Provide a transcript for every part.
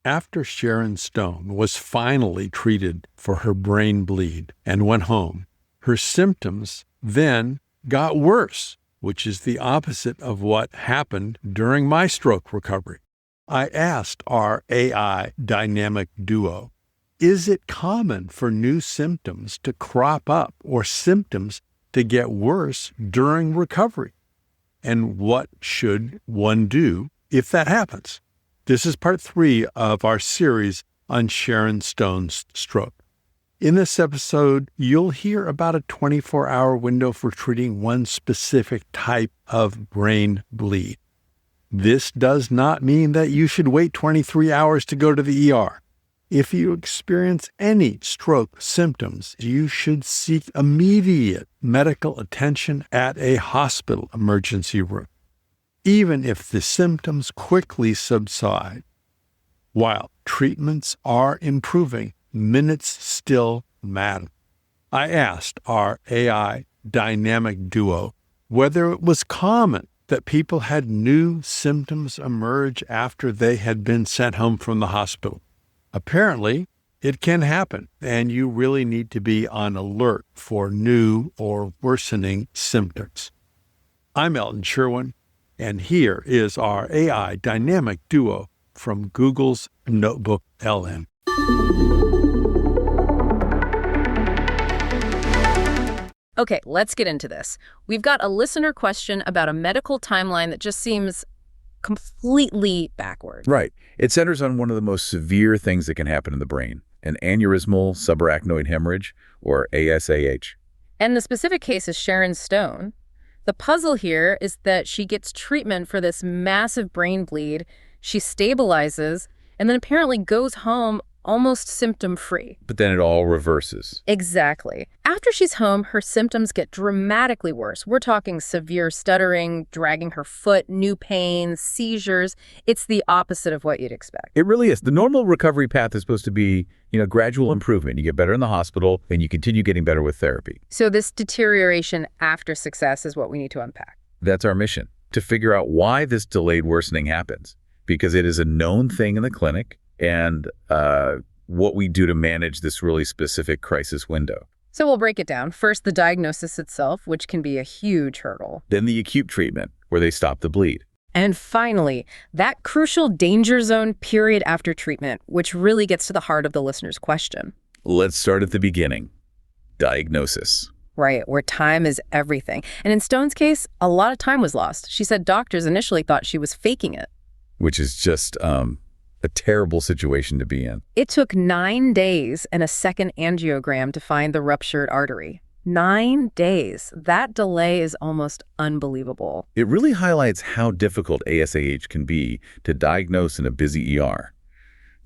After Sharon Stone was finally treated for her brain bleed and went home, her symptoms then got worse, which is the opposite of what happened during my stroke recovery. I asked our AI dynamic duo, is it common for new symptoms to crop up or symptoms to get worse during recovery? And what should one do if that happens? This is part 3 of our series on Sharon Stone's stroke. In this episode, you'll hear about a 24-hour window for treating one specific type of brain bleed. This does not mean that you should wait 23 hours to go to the ER. If you experience any stroke symptoms, you should seek immediate medical attention at a hospital emergency room, even if the symptoms quickly subside. While treatments are improving, minutes still matter. I asked our AI dynamic duo whether it was common that people had new symptoms emerge after they had been sent home from the hospital. Apparently, it can happen, and you really need to be on alert for new or worsening symptoms. I'm Elton Sherwin, and here is our AI dynamic duo from Google's Notebook LM. Okay, let's get into this. We've got a listener question about a medical timeline that just seems completely backward. Right. It centers on one of the most severe things that can happen in the brain, an aneurysmal subarachnoid hemorrhage, or ASAH. And the specific case is Sharon Stone. The puzzle here is that she gets treatment for this massive brain bleed, she stabilizes, and then apparently goes home almost symptom-free. But then it all reverses. Exactly. After she's home, her symptoms get dramatically worse. We're talking severe stuttering, dragging her foot, new pains, seizures. It's the opposite of what you'd expect. It really is. The normal recovery path is supposed to be, gradual improvement. You get better in the hospital, and you continue getting better with therapy. So this deterioration after success is what we need to unpack. That's our mission, to figure out why this delayed worsening happens, because it is a known thing in the clinic, and what we do to manage this really specific crisis window. So we'll break it down. First, the diagnosis itself, which can be a huge hurdle. Then the acute treatment, where they stop the bleed. And finally, that crucial danger zone period after treatment, which really gets to the heart of the listener's question. Let's start at the beginning. Diagnosis. Right, where time is everything. And in Stone's case, a lot of time was lost. She said doctors initially thought she was faking it. Which is just a terrible situation to be in. It took 9 days and a second angiogram to find the ruptured artery. 9 days. That delay is almost unbelievable. It really highlights how difficult ASAH can be to diagnose in a busy ER.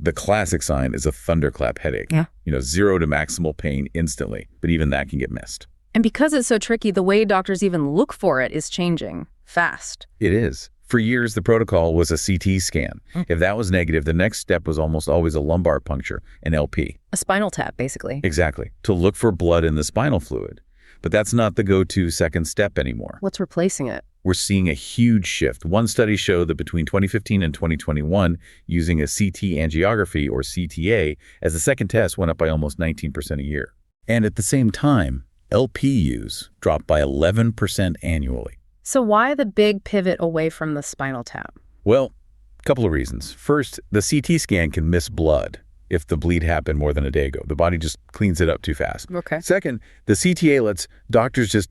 The classic sign is a thunderclap headache. Yeah. 0 to maximal pain instantly, but even that can get missed. And because it's so tricky, the way doctors even look for it is changing fast. It is. For years, the protocol was a CT scan. If that was negative, the next step was almost always a lumbar puncture, an LP. A spinal tap, basically. Exactly, to look for blood in the spinal fluid. But that's not the go-to second step anymore. What's replacing it? We're seeing a huge shift. One study showed that between 2015 and 2021, using a CT angiography, or CTA, as the second test went up by almost 19% a year. And at the same time, LP use dropped by 11% annually. So why the big pivot away from the spinal tap? Well, a couple of reasons. First, the CT scan can miss blood if the bleed happened more than a day ago. The body just cleans it up too fast. Okay. Second, the CTA lets doctors just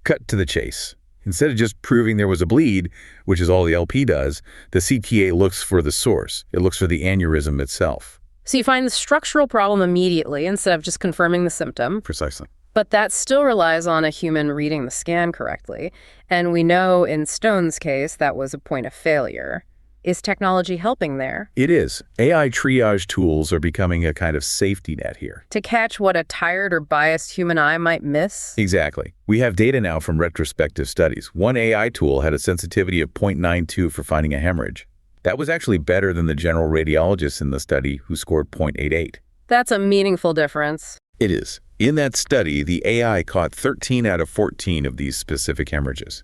cut to the chase. Instead of just proving there was a bleed, which is all the LP does, the CTA looks for the source. It looks for the aneurysm itself. So you find the structural problem immediately instead of just confirming the symptom. Precisely. But that still relies on a human reading the scan correctly. And we know in Stone's case that was a point of failure. Is technology helping there? It is. AI triage tools are becoming a kind of safety net here. To catch what a tired or biased human eye might miss? Exactly. We have data now from retrospective studies. One AI tool had a sensitivity of 0.92 for finding a hemorrhage. That was actually better than the general radiologist in the study, who scored 0.88. That's a meaningful difference. It is. In that study, the AI caught 13 out of 14 of these specific hemorrhages.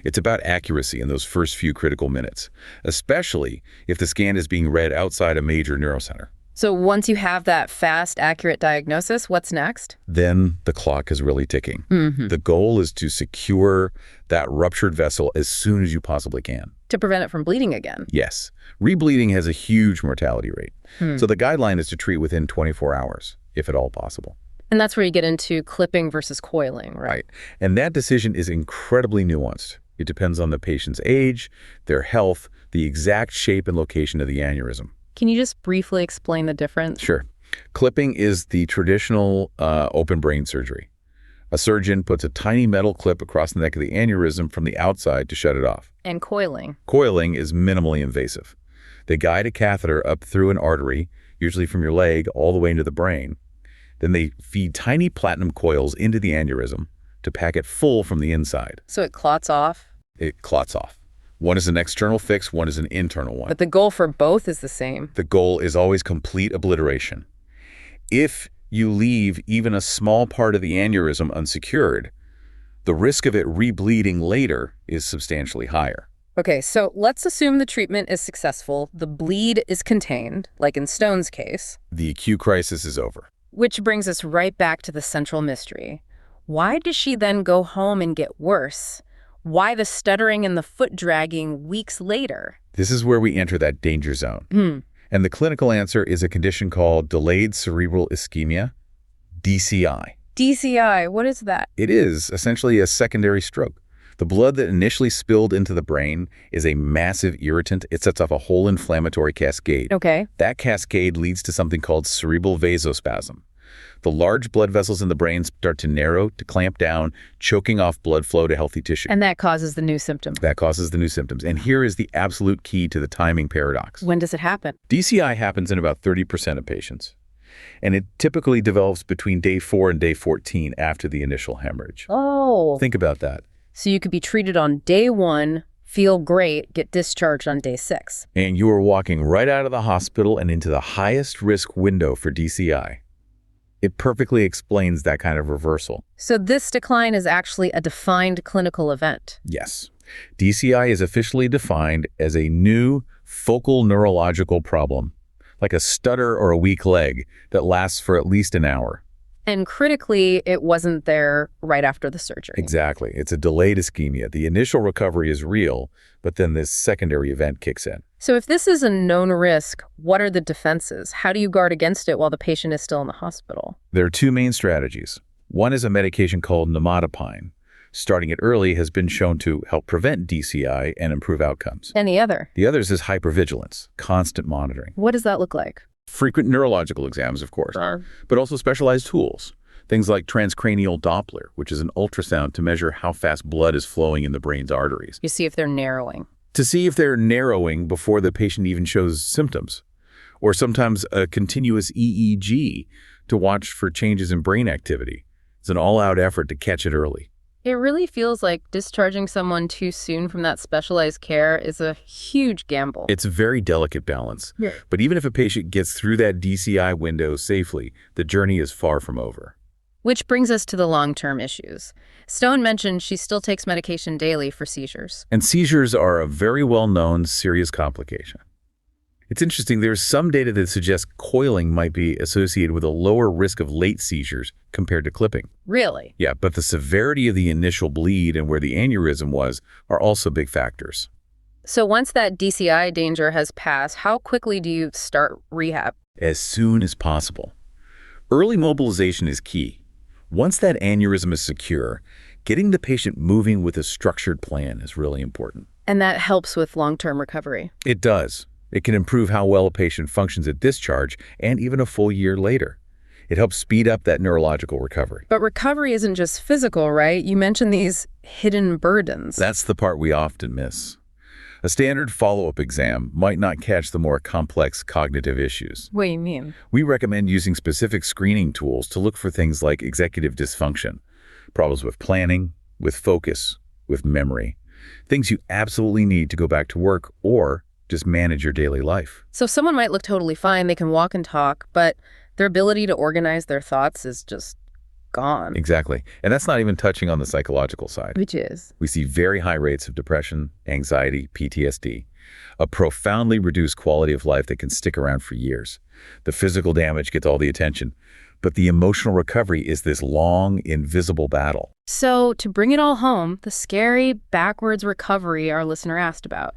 It's about accuracy in those first few critical minutes, especially if the scan is being read outside a major neurocenter. So once you have that fast, accurate diagnosis, what's next? Then the clock is really ticking. The goal is to secure that ruptured vessel as soon as you possibly can. To prevent it from bleeding again. Yes. Rebleeding has a huge mortality rate. So the guideline is to treat within 24 hours, if at all possible. And that's where you get into clipping versus coiling, right? And that decision is incredibly nuanced. It depends on the patient's age, their health, the exact shape and location of the aneurysm. Can you just briefly explain the difference? Sure. Clipping is the traditional open brain surgery. A surgeon puts a tiny metal clip across the neck of the aneurysm from the outside to shut it off. And coiling? Coiling is minimally invasive. They guide a catheter up through an artery, usually from your leg, all the way into the brain. Then they feed tiny platinum coils into the aneurysm to pack it full from the inside. So it clots off? It clots off. One is an external fix, one is an internal one. But the goal for both is the same. The goal is always complete obliteration. If you leave even a small part of the aneurysm unsecured, the risk of it rebleeding later is substantially higher. Okay, so let's assume the treatment is successful, the bleed is contained, like in Stone's case. The acute crisis is over. Which brings us right back to the central mystery. Why does she then go home and get worse? Why the stuttering and the foot dragging weeks later? This is where we enter that danger zone. And the clinical answer is a condition called delayed cerebral ischemia, DCI. DCI, what is that? It is essentially a secondary stroke. The blood that initially spilled into the brain is a massive irritant. It sets off a whole inflammatory cascade. Okay. That cascade leads to something called cerebral vasospasm. The large blood vessels in the brain start to narrow, to clamp down, choking off blood flow to healthy tissue. And that causes the new symptom. That causes the new symptoms. And here is the absolute key to the timing paradox. When does it happen? DCI happens in about 30% of patients. And it typically develops between day 4 and day 14 after the initial hemorrhage. Oh. Think about that. So you could be treated on day 1, feel great, get discharged on day 6. And you are walking right out of the hospital and into the highest risk window for DCI. It perfectly explains that kind of reversal. So this decline is actually a defined clinical event. Yes. DCI is officially defined as a new focal neurological problem, like a stutter or a weak leg that lasts for at least an hour. And critically, it wasn't there right after the surgery. Exactly. It's a delayed ischemia. The initial recovery is real, but then this secondary event kicks in. So if this is a known risk, what are the defenses? How do you guard against it while the patient is still in the hospital? There are two main strategies. One is a medication called nimodipine. Starting it early has been shown to help prevent DCI and improve outcomes. And the other? The other is hypervigilance, constant monitoring. What does that look like? Frequent neurological exams, of course, but also specialized tools. Things like transcranial Doppler, which is an ultrasound to measure how fast blood is flowing in the brain's arteries. You see if they're narrowing. To see if they're narrowing before the patient even shows symptoms. Or sometimes a continuous EEG to watch for changes in brain activity. It's an all-out effort to catch it early. It really feels like discharging someone too soon from that specialized care is a huge gamble. It's a very delicate balance. Yeah. But even if a patient gets through that DCI window safely, the journey is far from over. Which brings us to the long-term issues. Stone mentioned she still takes medication daily for seizures. And seizures are a very well-known serious complication. It's interesting, there's some data that suggests coiling might be associated with a lower risk of late seizures compared to clipping. Really? Yeah, but the severity of the initial bleed and where the aneurysm was are also big factors. So once that DCI danger has passed, how quickly do you start rehab? As soon as possible. Early mobilization is key. Once that aneurysm is secure, getting the patient moving with a structured plan is really important. And that helps with long-term recovery. It does. It can improve how well a patient functions at discharge and even a full year later. It helps speed up that neurological recovery. But recovery isn't just physical, right? You mentioned these hidden burdens. That's the part we often miss. A standard follow-up exam might not catch the more complex cognitive issues. What do you mean? We recommend using specific screening tools to look for things like executive dysfunction, problems with planning, with focus, with memory, things you absolutely need to go back to work or just manage your daily life. So someone might look totally fine, they can walk and talk, but their ability to organize their thoughts is just gone. Exactly. And that's not even touching on the psychological side. Which is? We see very high rates of depression, anxiety, PTSD, a profoundly reduced quality of life that can stick around for years. The physical damage gets all the attention, but the emotional recovery is this long, invisible battle. So, to bring it all home, the scary backwards recovery our listener asked about,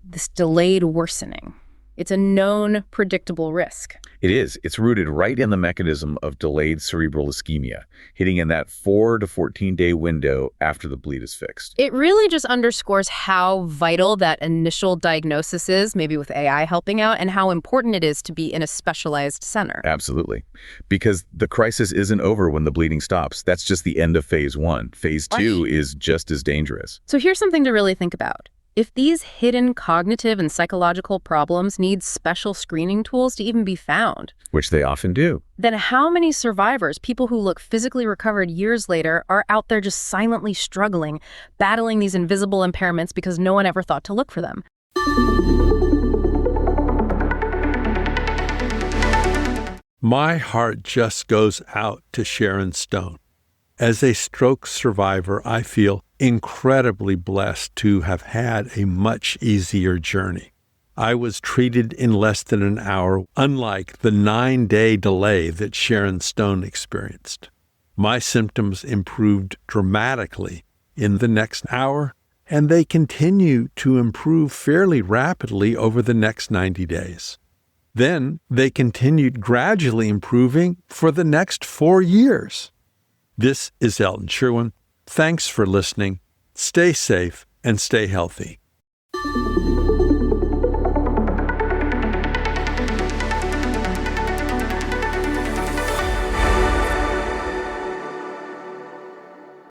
this delayed worsening. It's a known, predictable risk. It is. It's rooted right in the mechanism of delayed cerebral ischemia, hitting in that 4 to 14-day window after the bleed is fixed. It really just underscores how vital that initial diagnosis is, maybe with AI helping out, and how important it is to be in a specialized center. Absolutely. Because the crisis isn't over when the bleeding stops. That's just the end of phase 1. Phase 2 is just as dangerous. So here's something to really think about. If these hidden cognitive and psychological problems need special screening tools to even be found, Which they often do. then how many survivors, people who look physically recovered years later, are out there just silently struggling, battling these invisible impairments because no one ever thought to look for them? My heart just goes out to Sharon Stone. As a stroke survivor, I feel incredibly blessed to have had a much easier journey. I was treated in less than an hour, unlike the 9-day delay that Sharon Stone experienced. My symptoms improved dramatically in the next hour, and they continue to improve fairly rapidly over the next 90 days. Then they continued gradually improving for the next 4 years. This is Elton Sherwin. Thanks for listening. Stay safe and stay healthy.